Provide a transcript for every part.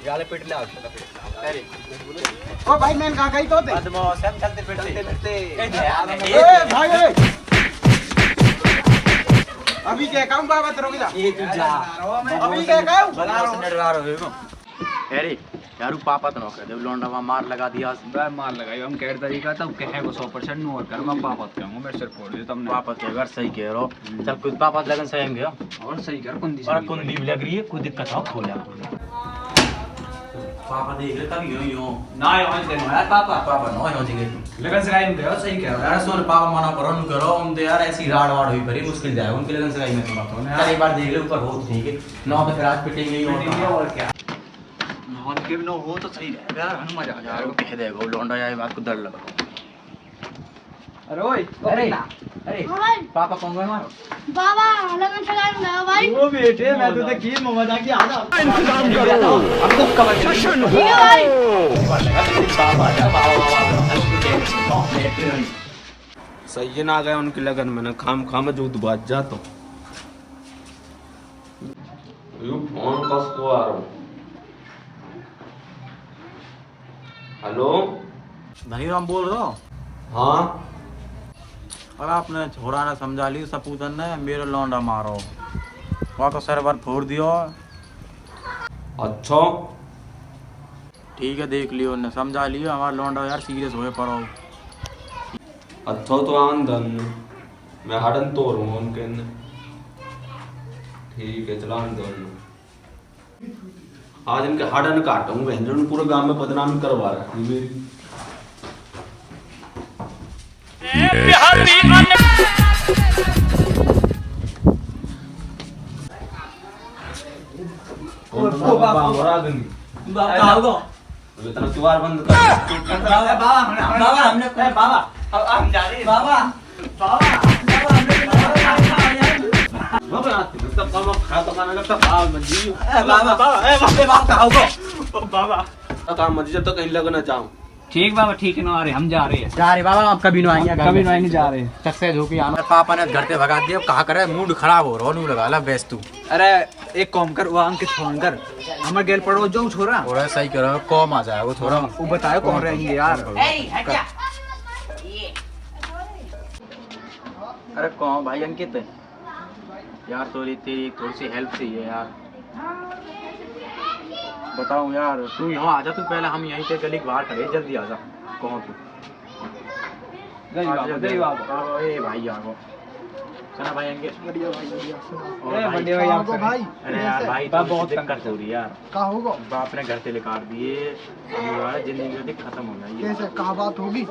Yale पेट ले आओ अरे ओ भाई मैं कहां गई तो थे बदमाश हम चलते फिरते ए भाई अभी क्या काम बाबा तेरे को ये तू जा अभी क्या काम बना रहा हूं डरा रहे हो अरे यारू पापा तो नौकर देव लोंडा वहां मार लगा दिया बे मार लगाई हम कह तरीका तब कहे को 100% नो और कर मैं पापा कहूंगा मेरे सिर फोड़ दे तुमने पापा के घर सही कह रहो चल कुछ पापा लगन सही गया और सही कर कुंदी और कुंदी भी लग रही है कोई दिक्कत हो खोला पापा देख ले तभी यो ना यो दे यार पापा नो यो जी लगन से राइम दे सही कह रहा यार सोन पापा मना करो न करो हम तो यार ऐसी राड वाड़ हुई बड़ी मुश्किल जाए उनके लगन से मैं तो बात हूं एक बार देख ले ऊपर हो ठीक है नौ तो फिर आज पिटेंगे ही और क्या नॉन के नो हो तो सही रहेगा यार हनु मजा आ यार वो कह देगा लोंडा यार बात को डर लगा अरे ओए अरे पापा कौन गए मारो बाबा लगन चलाऊंगा भाई वो बेटे मैं तो की मजा की आजा इंतजाम करो अब तो कवर भाई सही ना गए उनकी लगन में खाम जो बात जाता यू फोन कस को आ रहा हूं हेलो धनीराम बोल रहा हाँ और आपने छोड़ा ना समझा ली सपूतन ने मेरे लौंडा मारो वहाँ तो सर बार फोड़ दियो अच्छा ठीक है देख लियो ने समझा लियो हमारा लौंडा यार सीरियस होए पड़ो अच्छा तो आंदन मैं हडन तोड़ हूँ उनके ठीक है चला आंदन आज इनके हडन काटूंगा इन्होंने पूरे गांव में बदनामी करवा रहा है मेरी इतना त्योहार बंद कर बाबा हमने बाबा हम जा रहे बाबा बाबा काम मत जब तक कहीं लगना चाहूँ ठीक बाबा ठीक है ना अरे हम जा रहे हैं जा रहे बाबा आप कभी नहीं आएंगे कभी नहीं जा रहे चस्से झोंकी आना पापा ने घर पे भगा दिया कहा करे मूड खराब हो रहा नू लगा ला बेस तू अरे एक काम कर वो अंकित फोन कर हमारे गेल पड़ो जो छोरा थोड़ा सही करो कॉम आ जाए वो थोड़ा वो बतायो कौन रहेंगे यार अरे कौन भाई अंकित यार तेरी थोड़ी सी हेल्प चाहिए यार बताऊं यार तू यहाँ आजा तू पहले हम यहीं पे गली के बाहर खड़े जल्दी आजा कौन तू ए भाई आ गो चला भाई अंकित बढ़िया भाई अरे यार भाई बहुत दिक्कत हो रही है यार क्या होगा बाप ने घर से निकाल दिए जिंदगी खत्म हो गई कैसे कहा बात होगी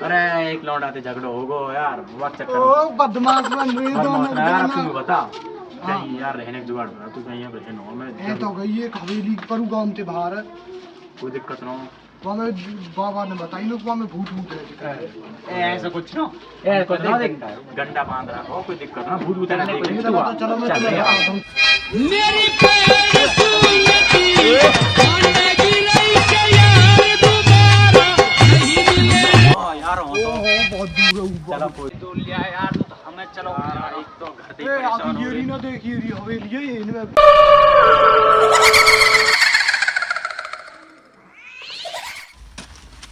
अरे एक लौंडा से झगड़ो होगो यार बहुत चक्कर बदमाश बन रही दोनों यार तू बता कहीं यार रहने का जुगाड़ बना तू कहीं रहने हो मैं तो गई एक हवेली पर गांव से बाहर कोई दिक्कत ना हो वहाँ में बाबा ने बताई लोग वहाँ में भूत भूत रहते ऐसा कुछ ना ए कुछ ना देख गंडा बांध रहा हो कोई दिक्कत ना भूत भूत नहीं देख तू आ चलो मैं चल तुम्हें यार बताता हूँ। मेरी पैर सुनती आने की रही से यार दोबारा नहीं मिले हां यार हो तो बहुत दूर है ऊपर चलो कोई तो लिया यार तो हमें चलो यार एक तो घर से परेशान हो ये रही ना देखिए ये हवेली है इनमें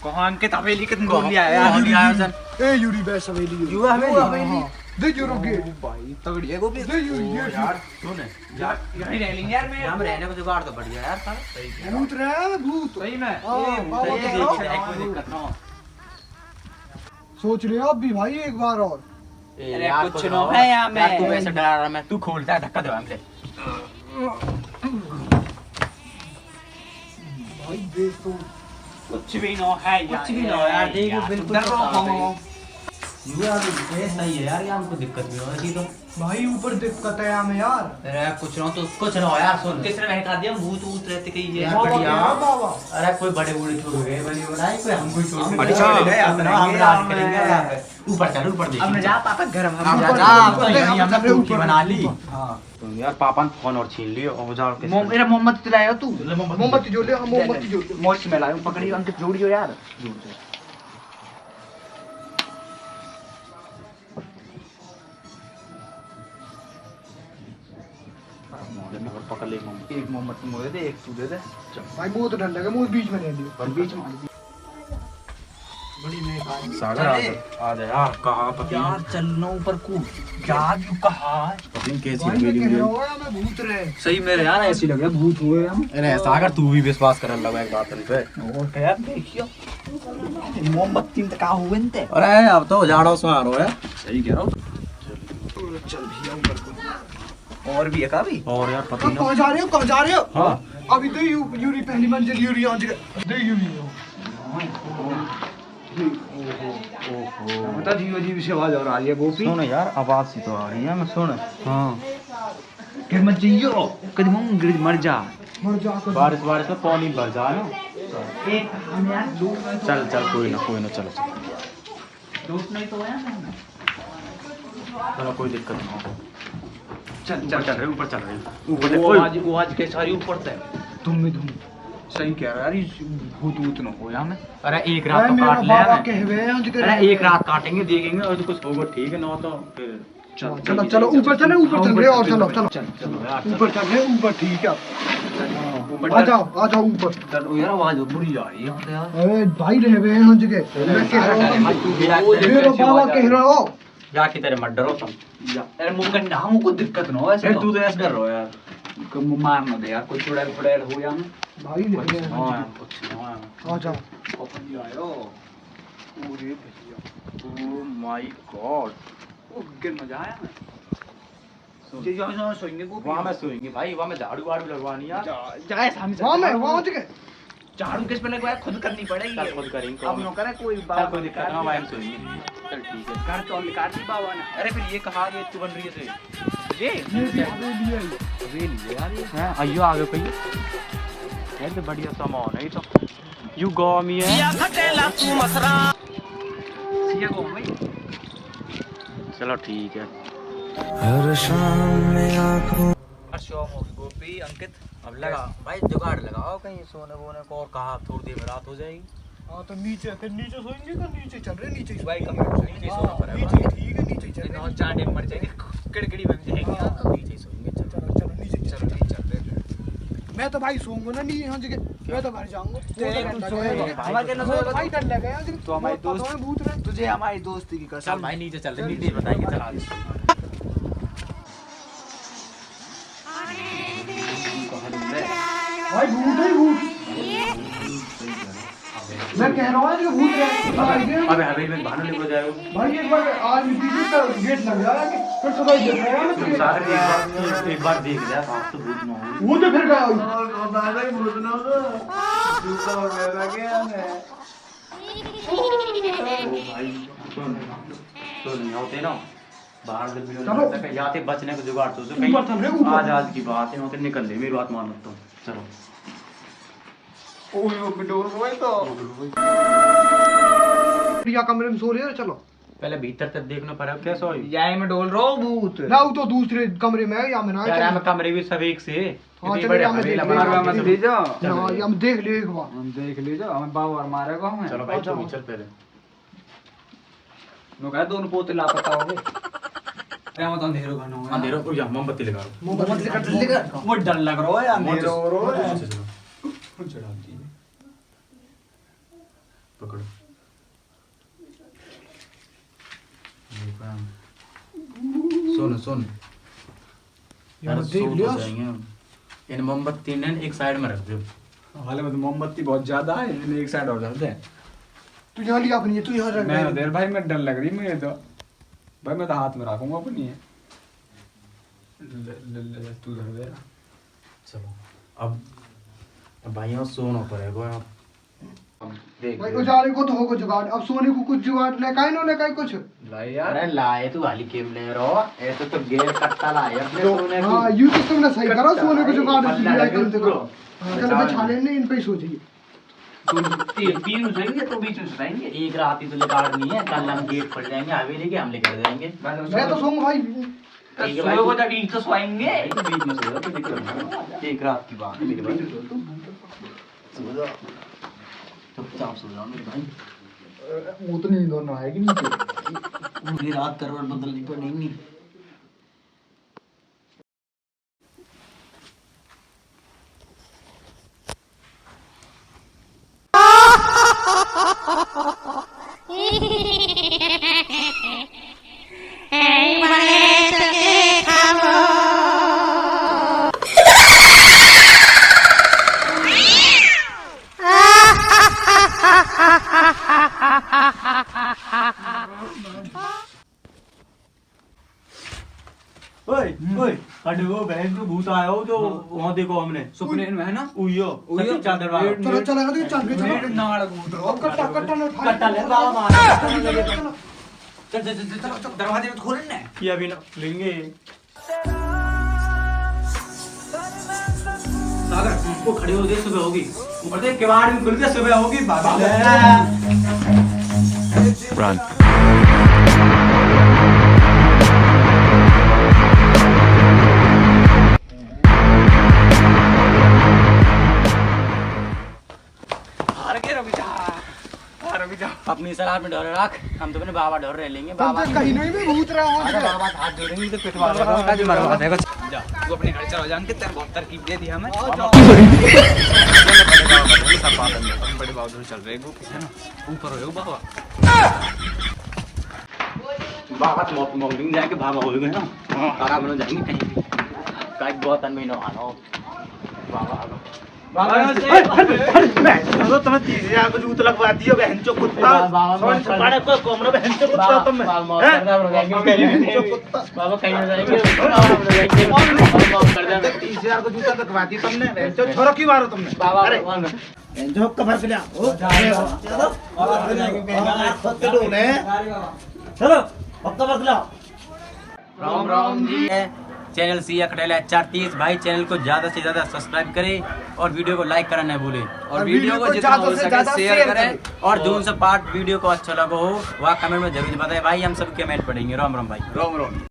कहाँ अंकित हवेली कितनी दूर लिया यार कौन लिया यार ए यूरी बैस हवेली है। युवा हवेली देख यूरो गेट भाई तगड़ी है गोपी देख यूरो गेट यार सुन यार यहीं रह लेंगे यार मैं हम रहने को जुगाड़ तो बढ़िया यार सारा सही है भूत रहे भूत सही में हाँ, सही बाबा है कहो। देख कोई दिक्कत ना हो सोच रहे हो अब भी भाई एक बार और अरे यार कुछ ना है यहाँ में। तू ऐसे डरा रहा मैं तू खोलता है धक्का दे हमसे भाई देख तो कुछ भी ना है यार कुछ भी ना हो यार देखो बिल्कुल डर रहा हूँ यार ये सही है यार यहाँ कोई दिक्कत नहीं हो रही तो भाई ऊपर दिक्कत है हमें यार अरे कुछ ना तो कुछ ना हो यार सुन किसने बहका दिया भूत भूत रहते कहीं बाबा बढ़िया क्या बाबा अरे कोई बड़े बूढ़े छोड़ गए बड़ी बनाए कोई हम कोई छोड़ गए अच्छा, हम राज करेंगे यहाँ पे ऊपर चल ऊपर देख अब जा पापा घर हम हम जा ऊपर तो ले, यहीं हम हमने ऊपर टोपी बना ली हाँ तो यार पापा ने फोन और छीन लियो और जाओ मेरा मोमबत्ती लाया तू मोमबत्ती जो ले हम मोमबत्ती जो ले मोच में लाया पकड़ी अंकित जोड़ियो यार पकड़ चल एक मोमबत्ती मुझे दे, एक तू दे दे। भाई मुझे तो डर लगा, मुझे बीच में रहने दो। बीच में सागर आ जा यार, कहाँ पता यार चलना ऊपर कूद क्या क्यों कहा है पता नहीं कैसी भाई मैं फीलिंग कह है। रहा हूँ मैं भूत रहे। सही मेरे यार ऐसी लग रहा है भूत हुए हम। अरे सागर तू भी विश्वास करने लगा एक बात पे। और यार देखियो मोमबत्ती में कहाँ हुए थे। अरे अब तो झाड़ों से आ रहा है। सही कह रहा हूँ। चल भैया ऊपर कूद। और भी है का भी और यार पता अब कहाँ जा रहे हो, कहाँ जा रहे हो? हाँ अभी तो यूरी पहली मंजिल, यूरी आज दे यूरी हो। बता जीव जीव से आवाज और आ रही है गोपी। सुन यार आवाज सी तो आ रही है मैं सुन। हाँ कि मत जाइयो कभी हम मर जा। मर जा कर। बारिश बारिश में पानी भर जा ना। चल चल कोई ना चलो चलो कोई दिक्कत नहीं। चल चल रहे ऊपर चल रहे ऊपर वो आज के सारी ऊपर से तुम सही कह रहा है यार भूत भूत न हो हमें। अरे एक रात तो मेरा काट बाबा ले। कह हुए हैं आज के। अरे एक रात काटेंगे देखेंगे और तो कुछ होगा ठीक है ना तो फिर चलो चलो ऊपर चले, ऊपर चल रहे और चलो चलो चल ऊपर चल रहे, ऊपर ठीक है। ऊपर आ जाओ ऊपर। चल यार आवाज बुरी आ रही है यार। अरे भाई रह हुए हैं आज के। मैं कह रहा हूँ मेरा बाबा कह रहा हो। जाके तेरे मत डरो तुम। अरे मुंह का नाम को दिक्कत ना हो ऐसे। फिर तू तो ऐसे डर रहो यार। मुंह मार न दे यार कोई चुड़ैल फुड़ैल हो या में। भाई रह हुए हैं हां आज कुछ नहीं हुआ। के। आ जाओ। अपन आयो पूरे भैया ओ माय गॉड ओ गिर मजा आया ना। ये जो सोएंगे वो वहां में सोएंगे भाई। वहां में झाड़ू वाड़ू लगवानी यार। जाए सामने से वहाँ आज के। झाड़ू किस पे लगवाया खुद करनी पड़ेगी। चल खुद करेंगे। अब नो करे कोई चल बात कोई दिक्कत ना वहां में सोएंगे। चल ठीक है। घर तो निकाल दी बाबा ने। अरे फिर ये कहा ये तू बन रही है से ये हवेली है यार ये। हां आइयो आगे कहिए। ये तो बढ़िया सामान है ये तो। यू गो मी है। सिया को भाई चलो ठीक है। शौक होगी गोपी अंकित। अब लगा भाई जुगाड़ लगाओ कहीं सोने वोने को। और कहा थोड़ी देर में रात हो जाएगी। हाँ तो नीचे फिर नीचे सोएंगे का नीचे चल रहे नीचे भाई कमरे में सोएंगे। नीचे सोना पड़ेगा। नीचे ठीक है नीचे चल नौ रहे। चार दिन मर जाएंगे किड़किड़ी बन जाएंगे। तो नीचे ही सोएंगे। चल चलो चलो नीचे चलो चलो। ठीक चल रहे। मैं तो भाई सोऊंगा ना नहीं यहाँ जगह। मैं तो घर जाऊंगा। हमारे के ना सोएगा भाई डर लगा यार। तो हमारे दोस्त भूत रहे। तुझे हमारी दोस्ती की कसम। चल भाई नीचे चल रहे नीचे बताएंगे। चल आज भाई भूत है भूत। मैं कह रहा हूँ कि भूत रहे। अबे हवेली में बाहर निकल जाएगा। भाई एक बार आज पीछे का गेट लग रहा है फिर सुबह देख रहा है तुम सारे एक बार देख लिया साफ तो भूत ना हो। वो तो फिर गया भाई सुन नहीं होते ना बाहर जब भी चलो। लगता है यहाँ से बचने को जुगाड़ तो ऊपर चल रहे, ऊपर। आज की बात है वहाँ से निकल ले। मेरी बात मान तुम चलो। या कमरे में सो रहे हो चलो। पहले भीतर तक देखना पड़ा कैसा हो यही में डोल रहा हूँ भूत। ना वो तो दूसरे कमरे में है या में ना यार है। हम कमरे भी सब एक से हाँ, इतनी चलो, बड़े यहाँ में हवेला देख बना लिया। के मत ले जाओ। हाँ या में देख ले एक बार। हम देख लीजिए हमें बाबा मारेगा हमें। चलो भाई तुम ही चल पहले। नो कहा दोनों पोते लापता हो गए। अरे हम तो अंधेरो घना हो। अंधेरों को यहाँ मोमबत्ती लगा दो। मोमबत्ती कट लेगा। वो डर लग रहा है यार अंधेरो हो रहा है। चढ़ा दी पकड़ो। सुन सुन यहाँ यार देख सो लिया। तो जाएंगे हम। इन मोमबत्ती ने एक साइड में रख दो। हाल में तो मोमबत्ती बहुत ज्यादा है इसलिए एक साइड हो जाते हैं। तू यहाँ लिया अपनी है, तू यहाँ रख मैं दे। देर भाई मैं डर लग रही मुझे तो। भाई मैं तो हाथ में रखूंगा अपनी है। तू धर दे। चलो अब भाइयों सोना पड़ेगा। अब देख भाई ले। उजाले को तो होगा जुगाड़। अब सोने को कुछ जुगाड़ लेका है ना कुछ। लाई यार। अरे लाए तू हाली केम ले रहो। ऐसे तो गेर कट्टा लाए अपने सोने को। हाँ यूं तो तुमने सही करा। सोने को जुगाड़ पल्ला लिया लगे कम से पूरा। कम। चलो बिछा लेने इन पे ही सो जाइए। तीन हो जाएंगे तो बीच में सुनाएंगे। एक रात ही तो निकालनी है। कल हम गेट पड़ जाएंगे हवेली के हमले कर देंगे। मैं तो सोऊंगा भाई। ठीक है भाई, सोएगा तो बीच तो सोएंगे। भाई तो बीच में सो जाओ, कोई दिक्कत नहीं है। एक रात की बात है मेरे भाई। सो जाओ चुपचाप सो जाओ मेरे भाई। वो तो नींद और आएगी नीचे। पूरी रात करवट बदलनी पड़ेगी। बहन जो भूत आया हो जो वहाँ देखो हमने सुपने में है ना उइयो सच्ची चादर वाला चलो चलो तो चल के चलो नाड़ कूद रहा कट्टा कट्टा ना उठा कट्टा ले बाबा मारा चल चल चल चल दरवाजे में खोलने ना किया भी ना लेंगे सागर वो खड़ी हो गई सुबह होगी ऊपर से किवाड़ भी खुल गया सुबह होगी बाबा अपनी सलाह में डर रख हम तो अपने बाबा डर रहे लेंगे तुम बाबा तो कहीं नहीं भी भूत रहा अरे है बाबा हाथ जोड़ेंगे तो पिटवा देगा जो मरवा देगा जा तू अपने घर चलो जान के तेरे बहुत तरकीब दे दी हमें सब बड़े बाबा चल रहे वो है ना ऊपर हो बाबा बाबा तो मॉर्निंग जाके बाबा हो गए ना आराम से जाएंगे कहीं भी काई बहुत अनमीनो आनो बाबा चलो तुम्हें 30,000 को जूत लगवा दियो बहन चो कुत्ता सोन छुपाने को कोमरो बहन चो कुत्ता तुम बाबा कहीं ना जाएंगे बाबा कर दे 30,000 को जूता लगवा दी तुमने बहन चो छोरो क्यों मारो तुमने बाबा अरे बहन चो कमर पे ले ओ चलो कमर पे ले राम राम जी चैनल सी अकड़ेला 430 भाई चैनल को ज्यादा से ज्यादा सब्सक्राइब करें और वीडियो को लाइक करना न भूलें और वीडियो को जितना हो सके शेयर करें और जो सा पार्ट वीडियो को अच्छा लगा हो वह कमेंट में जरूर बताएं भाई हम सब कमेंट पढ़ेंगे राम राम भाई राम राम